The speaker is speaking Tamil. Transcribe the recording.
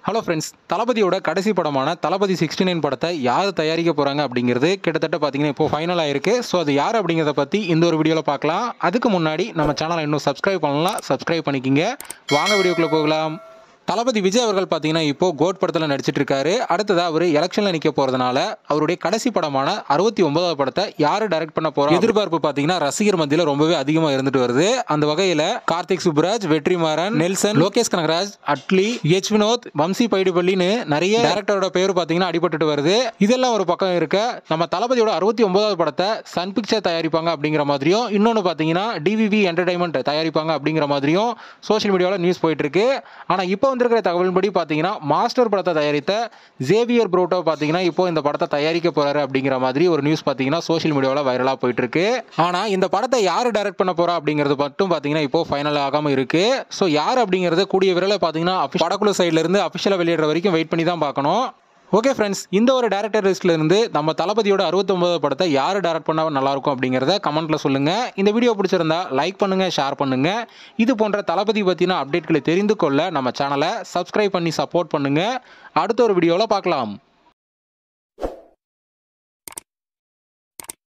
ஹலோ ஃப்ரெண்ட்ஸ், தளபதியோட கடைசி படமான தளபதி 69 படத்தை யார் தயாரிக்க போகிறாங்க அப்படிங்கிறது கிட்டத்தட்ட பார்த்தீங்கன்னா இப்போ ஃபைனல் ஆயிருக்கு. ஸோ அது யார் அப்படிங்கிறத பற்றி இந்த ஒரு வீடியோவில் பார்க்கலாம். அதுக்கு முன்னாடி நம்ம சேனலை இன்னும் சப்ஸ்கிரைப் பண்ணலாம், சப்ஸ்கிரைப் பண்ணிக்கிங்க. வாங்க வீடியோக்குள்ளே போகலாம். தளபதி விஜய் அவர்கள் பார்த்தீங்கன்னா இப்போ கோட் படத்தில் நடிச்சிட்டு இருக்காரு. அடுத்ததாக அவர் எலெக்ஷனில் நிற்க போகிறதுனால அவருடைய கடைசி படமான 69வது படத்தை யார் டைரக்ட் பண்ண போகிறோம் எதிர்பார்ப்பு பார்த்தீங்கன்னா ரசிகர் மத்தியில் ரொம்பவே அதிகமாக இருந்துட்டு வருது. அந்த வகையில் கார்த்திக் சுப்புராஜ், வெற்றிமாறன், நெல்சன், லோகேஷ் கனகராஜ், அட்லி, எச் வினோத், வம்சி பைடிப்பள்ளின்னு நிறைய டேரக்டரோட பேர் பார்த்தீங்கன்னா அடிபட்டுட்டு வருது. இதெல்லாம் ஒரு பக்கம் இருக்க, நம்ம தளபதியோட 69வது படத்தை சன் பிக்சர் தயாரிப்பாங்க அப்படிங்கிற மாதிரியும், இன்னொன்று பார்த்தீங்கன்னா டிவிவி என்டர்டைன்மெண்ட் தயாரிப்பாங்க அப்படிங்கிற மாதிரியும் சோஷியல் மீடியாவில் நியூஸ் போயிட்டு இருக்கு. ஆனால் இப்போ வந்திருக்கிற தகவலின்படி பார்த்தீங்கன்னா மாஸ்டர் படத்தை தயாரித்த ஜேவியர் ப்ரோட்டோ பார்த்தீங்கன்னா இப்போ இந்த படத்தை தயாரிக்க போறாரு அப்படிங்கிற மாதிரி ஒரு நியூஸ் பார்த்தீங்கன்னா சோஷியல் மீடியாவில் வைரலாக போயிட்டு இருக்கு. ஆனால் இந்த படத்தை யார் டைரக்ட் பண்ண போறா அப்படிங்கிறது மட்டும் பார்த்தீங்கன்னா இப்போ ஃபைனல் ஆகாமல் இருக்கு. ஸோ யார் அப்படிங்கிறது கூடிய விரைவில் பார்த்தீங்கன்னா படக்குழு சைட்ல இருந்து அஃபிஷியலாக வெளியிடுற வரைக்கும் வெயிட் பண்ணி தான் பார்க்கணும். ஓகே ஃப்ரெண்ட்ஸ், இந்த ஒரு டேரக்டர் லிஸ்ட்ல இருந்து நம்ம தளபதியோட 69வது படத்தை யார் டைரக்ட் பண்ணா நல்லா இருக்கும் அப்படிங்கிறத கமெண்ட்ல சொல்லுங்க. இந்த வீடியோ பிடிச்சிருந்தா லைக் பண்ணுங்க, ஷேர் பண்ணுங்க. இது போன்ற தளபதி பத்தின அப்டேட்களை தெரிந்து கொள்ள நம்ம சேனலை சப்ஸ்கிரைப் பண்ணி சப்போர்ட் பண்ணுங்க. அடுத்த ஒரு வீடியோவில் பார்க்கலாம்.